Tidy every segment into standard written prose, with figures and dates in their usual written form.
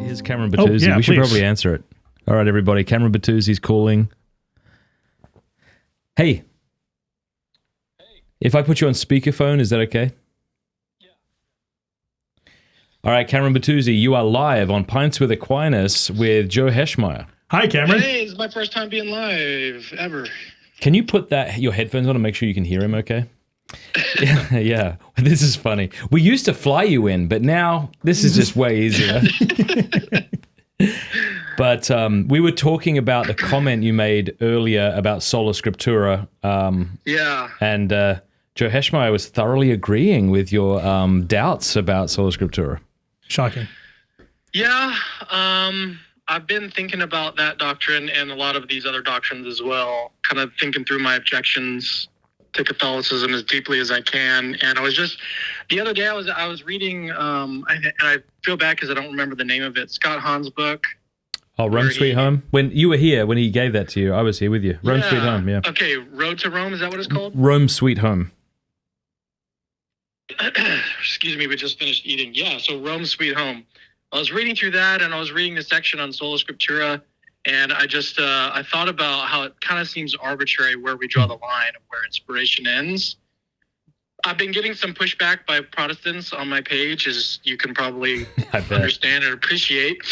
Here's Cameron Bertuzzi. We should probably answer it. All right, everybody. Cameron Bertuzzi's calling. Hey. If I put you on speakerphone, is that okay? Yeah. All right, Cameron Bertuzzi, you are live on Pints with Aquinas with Joe Heschmeyer. Hi, Cameron. Hey, it's my first time being live ever. Can you put your headphones on and make sure you can hear him okay? Yeah, this is funny. We used to fly you in, but now this is just way easier. But we were talking about the comment you made earlier about Sola Scriptura. Yeah. And Joe Heschmeyer was thoroughly agreeing with your doubts about Sola Scriptura. Shocking. Yeah. I've been thinking about that doctrine and a lot of these other doctrines as well, kind of thinking through my objections to Catholicism as deeply as I can. And I was just, the other day I was reading, and I feel bad because I don't remember the name of it, Scott Hahn's book. Oh, Rome Sweet Home? When you were here, when he gave that to you, I was here with you. Rome Sweet Home, yeah. Okay, Road to Rome, is that what it's called? Rome Sweet Home. Excuse me, we just finished eating. Yeah, so Rome Sweet Home. I was reading through that, and I was reading the section on Sola Scriptura, and I just, I thought about how it kind of seems arbitrary where we draw the line of where inspiration ends. I've been getting some pushback by Protestants on my page, as you can probably understand and appreciate.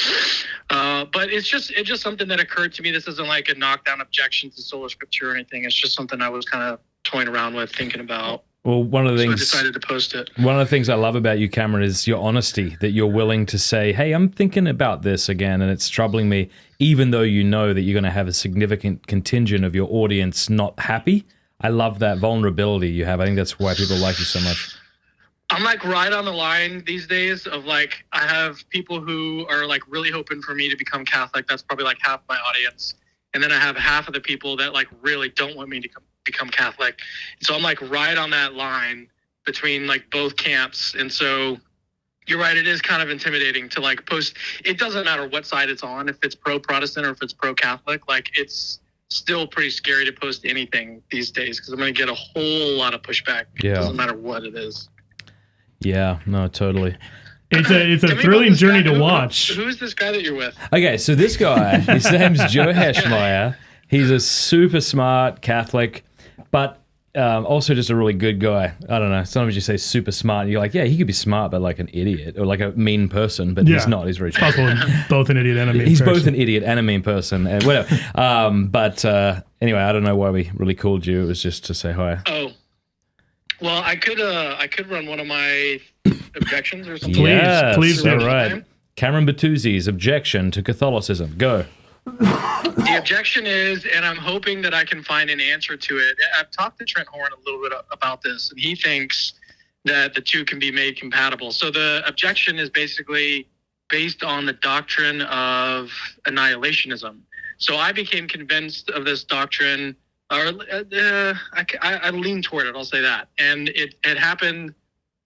But it's just something that occurred to me. This isn't like a knockdown objection to Sola Scriptura or anything. It's just something I was kind of toying around with, thinking about. Well, one of the things I decided to post it. One of the things I love about you, Cameron, is your honesty, that you're willing to say, hey, I'm thinking about this again, and it's troubling me, even though you know that you're going to have a significant contingent of your audience not happy. I love that vulnerability you have. I think that's why people like you so much. I'm like right on the line these days of like, I have people who are like really hoping for me to become Catholic. That's probably like half my audience. And then I have half of the people that like really don't want me to become Catholic. So I'm like right on that line between like both camps. And so you're right, it is kind of intimidating to like post. It doesn't matter what side it's on, if it's pro-Protestant or if it's pro-Catholic, like it's still pretty scary to post anything these days because I'm going to get a whole lot of pushback. Yeah. It doesn't matter what it is. Yeah, no, totally. It's a thrilling journey to watch. Who's this guy that you're with? Okay, so this guy, his name's Joe Heschmeyer. He's a super smart Catholic, but also just a really good guy. I don't know. Sometimes you say super smart, and you're like, yeah, he could be smart, but like an idiot or like a mean person. But he's not. He's very smart. Both an idiot and a mean He's person. both an idiot and a mean person, and whatever. But anyway, I don't know why we really called you. It was just to say hi. Oh, well, I could run one of my objections or something. Yes, please. All right. Cameron Bertuzzi's objection to Catholicism. Go. The objection is, and I'm hoping that I can find an answer to it. I've talked to Trent Horn a little bit about this, and he thinks that the two can be made compatible. So the objection is basically based on the doctrine of annihilationism. So I became convinced of this doctrine, or I lean toward it, I'll say that. And it happened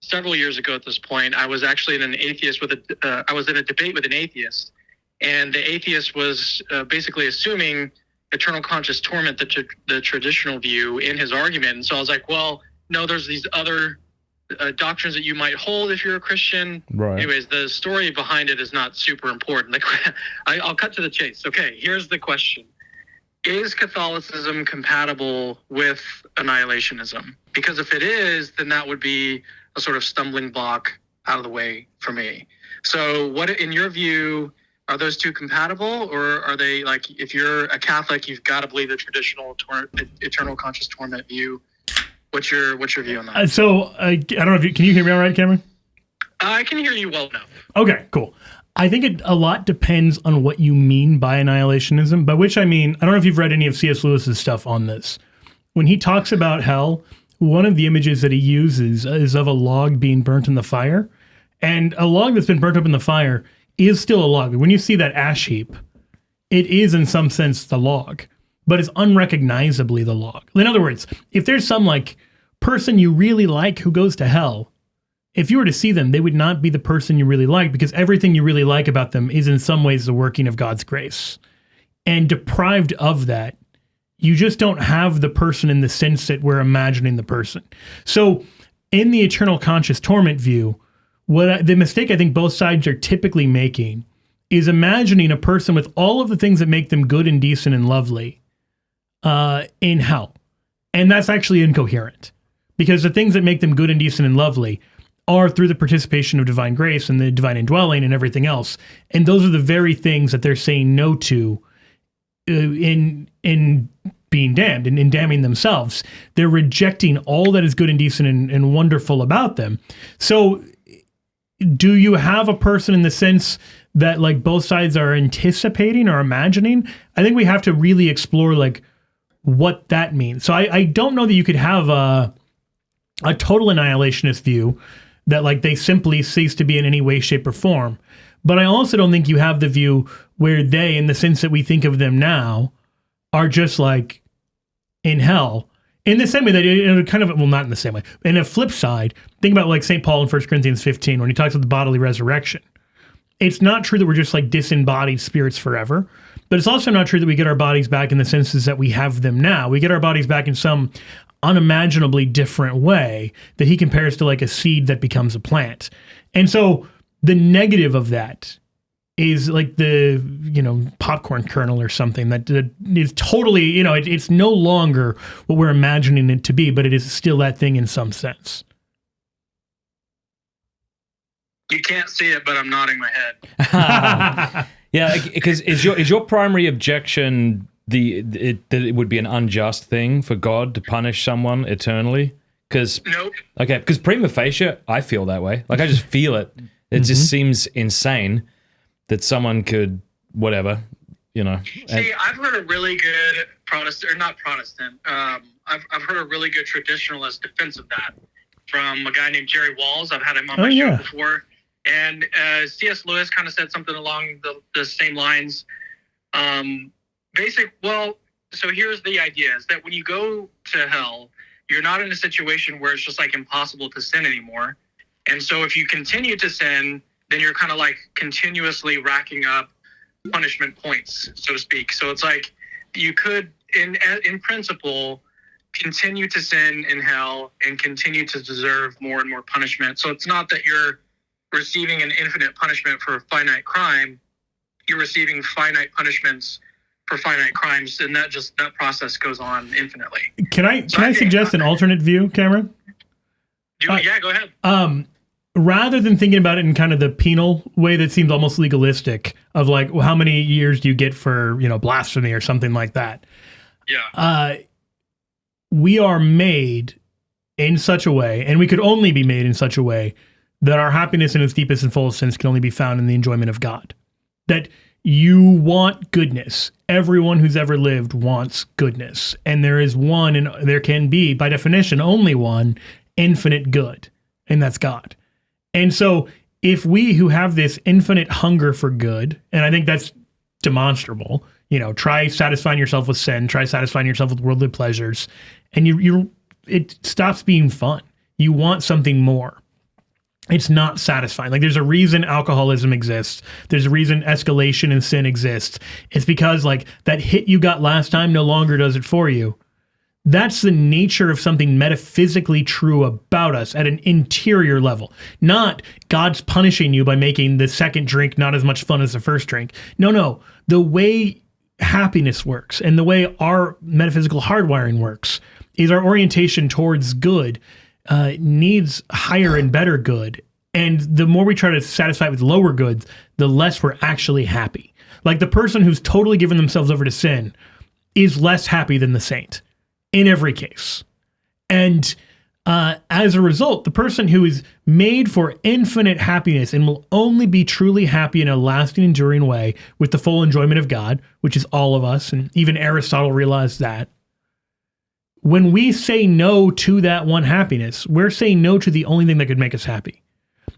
several years ago at this point. I was actually I was in a debate with an atheist. And the atheist was basically assuming eternal conscious torment, the traditional view, in his argument. And so I was like, well, no, there's these other doctrines that you might hold if you're a Christian. Right. Anyways, the story behind it is not super important. Like, I'll cut to the chase. Okay, here's the question. Is Catholicism compatible with annihilationism? Because if it is, then that would be a sort of stumbling block out of the way for me. So what, in your view, are those two compatible, or are they like, if you're a Catholic, you've got to believe the traditional eternal conscious torment view? What's your view on that? I don't know if can you hear me all right, Cameron? I can hear you well now. Okay, cool. I think a lot depends on what you mean by annihilationism, by which I mean, I don't know if you've read any of C.S. Lewis's stuff on this. When he talks about hell, one of the images that he uses is of a log being burnt in the fire. And a log that's been burnt up in the fire is still a log. When you see that ash heap, it is in some sense the log, but it's unrecognizably the log. In other words, if there's some like person you really like who goes to hell, if you were to see them, they would not be the person you really like, because everything you really like about them is in some ways the working of God's grace. And deprived of that, you just don't have the person in the sense that we're imagining the person. So in the eternal conscious torment view, the mistake I think both sides are typically making is imagining a person with all of the things that make them good and decent and lovely in hell. And that's actually incoherent, because the things that make them good and decent and lovely are through the participation of divine grace and the divine indwelling and everything else. And those are the very things that they're saying no to in being damned and in damning themselves. They're rejecting all that is good and decent and wonderful about them. So do you have a person in the sense that like both sides are anticipating or imagining? I think we have to really explore like what that means. So I don't know that you could have a total annihilationist view that like they simply cease to be in any way, shape, or form. But I also don't think you have the view where they, in the sense that we think of them now, are just like in hell. In the same way that it kind of, well, not in the same way. In a flip side, think about like St. Paul in 1 Corinthians 15 when he talks about the bodily resurrection. It's not true that we're just like disembodied spirits forever, but it's also not true that we get our bodies back in the senses that we have them now. We get our bodies back in some unimaginably different way that he compares to like a seed that becomes a plant. And so the negative of that is like the, popcorn kernel or something that is totally, it's no longer what we're imagining it to be, but it is still that thing in some sense. You can't see it, but I'm nodding my head. Yeah, because is your primary objection that it would be an unjust thing for God to punish someone eternally? Nope. Okay, because prima facie, I feel that way. Like I just feel it. It just seems insane that someone could, whatever, See, I've heard a really good I've heard a really good traditionalist defense of that from a guy named Jerry Walls. I've had him on my show before. And C.S. Lewis kind of said something along the same lines. So here's the idea, is that when you go to hell, you're not in a situation where it's just like impossible to sin anymore. And so if you continue to sin, then you're kind of like continuously racking up punishment points, so to speak. So it's like you could, in principle, continue to sin in hell and continue to deserve more and more punishment. So it's not that you're receiving an infinite punishment for a finite crime. You're receiving finite punishments for finite crimes, and that process goes on infinitely. Can I suggest an alternate view, Cameron? Yeah, go ahead. Rather than thinking about it in kind of the penal way that seems almost legalistic of like, well, how many years do you get for, blasphemy or something like that? Yeah. We are made in such a way, and we could only be made in such a way that our happiness in its deepest and fullest sense can only be found in the enjoyment of God. That you want goodness. Everyone who's ever lived wants goodness. And there is one, and there can be, by definition, only one infinite good, and that's God. And so if we who have this infinite hunger for good, and I think that's demonstrable, try satisfying yourself with sin, try satisfying yourself with worldly pleasures, and it stops being fun. You want something more. It's not satisfying. Like there's a reason alcoholism exists. There's a reason escalation in sin exists. It's because like that hit you got last time no longer does it for you. That's the nature of something metaphysically true about us at an interior level. Not God's punishing you by making the second drink not as much fun as the first drink. No. The way happiness works and the way our metaphysical hardwiring works is our orientation towards good needs higher and better good. And the more we try to satisfy it with lower goods, the less we're actually happy. Like the person who's totally given themselves over to sin is less happy than the saint in every case. And as a result, the person who is made for infinite happiness and will only be truly happy in a lasting, enduring way with the full enjoyment of God, which is all of us, and even Aristotle realized that, when we say no to that one happiness, we're saying no to the only thing that could make us happy.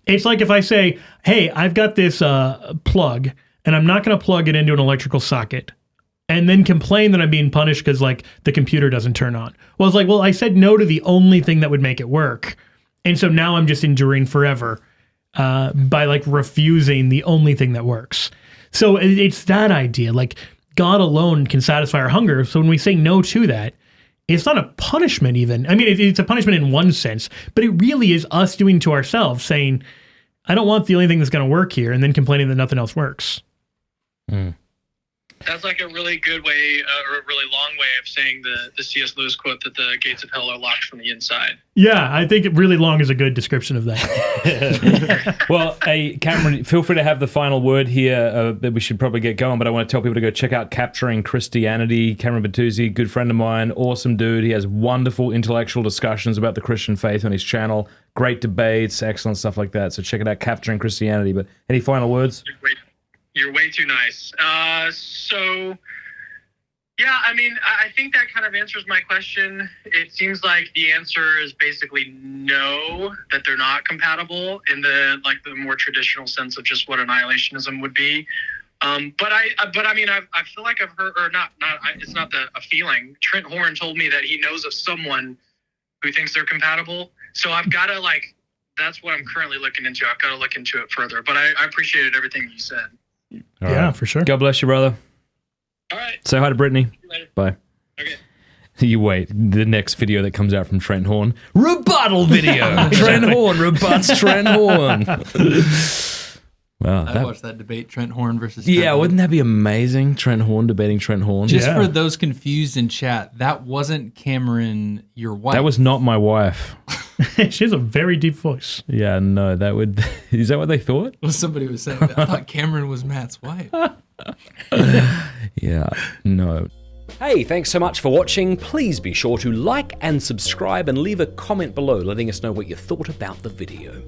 It's like if I say, hey, I've got this plug, and I'm not going to plug it into an electrical socket, and then complain that I'm being punished because like the computer doesn't turn on. Well, it's like, well, I said no to the only thing that would make it work. And so now I'm just enduring forever by like refusing the only thing that works. So it's that idea, like God alone can satisfy our hunger. So when we say no to that, it's not a punishment even. I mean, it's a punishment in one sense, but it really is us doing to ourselves saying, I don't want the only thing that's going to work here and then complaining that nothing else works. That's like a really good way, or a really long way of saying the C.S. Lewis quote that the gates of hell are locked from the inside. Yeah, I think really long is a good description of that. Well, hey, Cameron, feel free to have the final word here. That we should probably get going, but I want to tell people to go check out Capturing Christianity. Cameron Bertuzzi, good friend of mine, awesome dude. He has wonderful intellectual discussions about the Christian faith on his channel. Great debates, excellent stuff like that. So check it out, Capturing Christianity. But any final words? You're way too nice. So, yeah, I mean, I think that kind of answers my question. It seems like the answer is basically no, that they're not compatible in the more traditional sense of just what annihilationism would be. But I mean, I feel like I've heard, or not. It's not a feeling. Trent Horn told me that he knows of someone who thinks they're compatible. So I've got to that's what I'm currently looking into. I've got to look into it further. But I appreciated everything you said. All yeah, right. for sure. God bless you, brother. All right. Say hi to Brittany. See you later. Bye. Okay. You wait. The next video that comes out from Trent Horn. Rebuttal video. Trent Horn rebuts Trent Horn. Wow. I watched that debate, Trent Horn versus Yeah, Trent Horn. wouldn't that be amazing? Trent Horn debating Trent Horn. Just Yeah. for those confused in chat, that wasn't Cameron, your wife. That was not my wife. She has a very deep voice. Yeah, no, that would... Is that what they thought? Well, somebody was saying that. I thought Cameron was Matt's wife. Yeah, no. Hey, thanks so much for watching. Please be sure to like and subscribe and leave a comment below letting us know what you thought about the video.